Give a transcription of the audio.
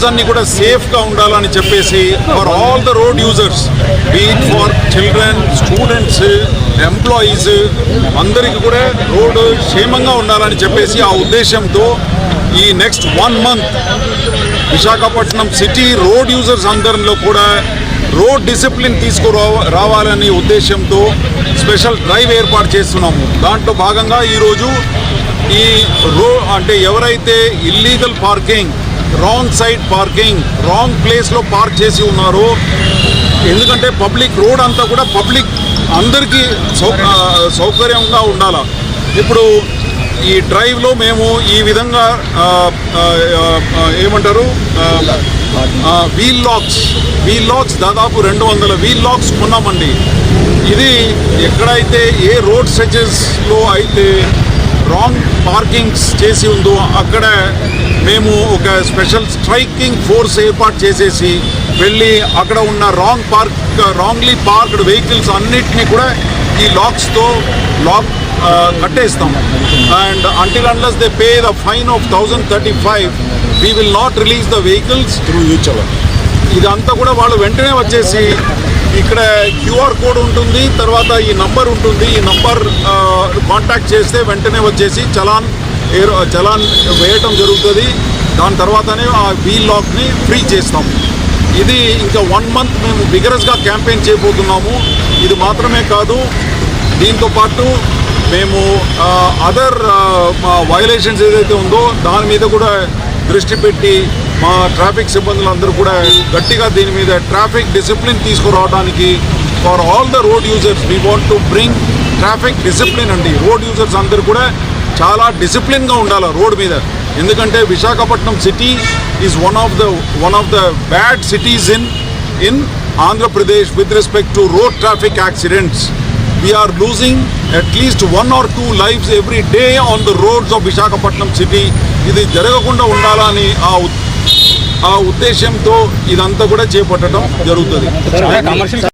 Roads అన్ని కూడా సేఫ్గా ఉండాలని చెప్పేసి for all the road users, beat for children, students, employees అందరికీ కూడా రోడ్డు క్షేమంగా ఉండాలని చెప్పేసి ఆ ఉద్దేశంతో ఈ next 1 month Visakhapatnam city road users అందరిలో కూడా రోడ్ డిసిప్లిన్ రావాలనే ఉద్దేశంతో స్పెషల్ డ్రైవ్ ఏర్పాటు చేస్తున్నాము. దాంట్లో భాగంగా ఈరోజు ఈ అంటే ఎవరైతే illegal parking, wrong side parking, wrong ప్లేస్లో పార్క్ చేసి ఉన్నారో, ఎందుకంటే పబ్లిక్ రోడ్ అంతా కూడా పబ్లిక్ అందరికీ సౌకర్యంగా ఉండాలి. ఇప్పుడు ఈ డ్రైవ్లో మేము ఈ విధంగా ఏమంటారు వీల్ లాక్స్ దాదాపు 200 వీల్ లాక్స్ కొన్నామండి. ఇది ఎక్కడైతే ఏ రోడ్ స్ట్రెచెస్లో అయితే రాంగ్ పార్కింగ్స్ చేసి ఉందో అక్కడ మేము ఒక స్పెషల్ స్ట్రైకింగ్ ఫోర్స్ ఏర్పాటు చేసేసి వెళ్ళి అక్కడ ఉన్న రాంగ్లీ పార్క్డ్ వెహికల్స్ అన్నిటినీ కూడా ఈ లాక్స్తో కట్టేస్తాం. And until unless they pay the fine of 1035, we will not release the vehicles through each other. ఇదంతా కూడా వాళ్ళు వెంటనే వచ్చేసి ఇక్కడ క్యూఆర్ కోడ్ ఉంటుంది, తర్వాత ఈ నంబర్ ఉంటుంది, ఈ నంబర్ కాంటాక్ట్ చేస్తే వెంటనే వచ్చేసి చలాన్ వేయటం జరుగుతుంది. దాని తర్వాతనే ఆ వీల్ లాక్ని ఫ్రీ చేస్తాము. ఇది ఇంకా 1 month మేము విగరస్గా క్యాంపెయిన్ చేయబోతున్నాము. ఇది మాత్రమే కాదు, దీంతో పాటు మేము అదర్ వయలేషన్స్ ఏదైతే ఉందో దాని మీద కూడా దృష్టి పెట్టి మా ట్రాఫిక్ సిబ్బందులందరూ కూడా గట్టిగా దీని మీద ట్రాఫిక్ డిసిప్లిన్ తీసుకురావడానికి for all the road users we want to bring traffic discipline అండి. రోడ్ యూజర్స్ అందరూ కూడా చాలా డిసిప్లిన్గా ఉండాలి రోడ్ మీద. ఎందుకంటే Visakhapatnam city is one of the bad cities in Andhra Pradesh with respect to road traffic accidents. We are losing at least 1 or 2 lives every day on the roads of Visakhapatnam city. ఇది జరగకుండా ఉండాలని ఆ ఉద్దేశంతో ఇదంతా కూడా చేపట్టడం జరుగుతుంది.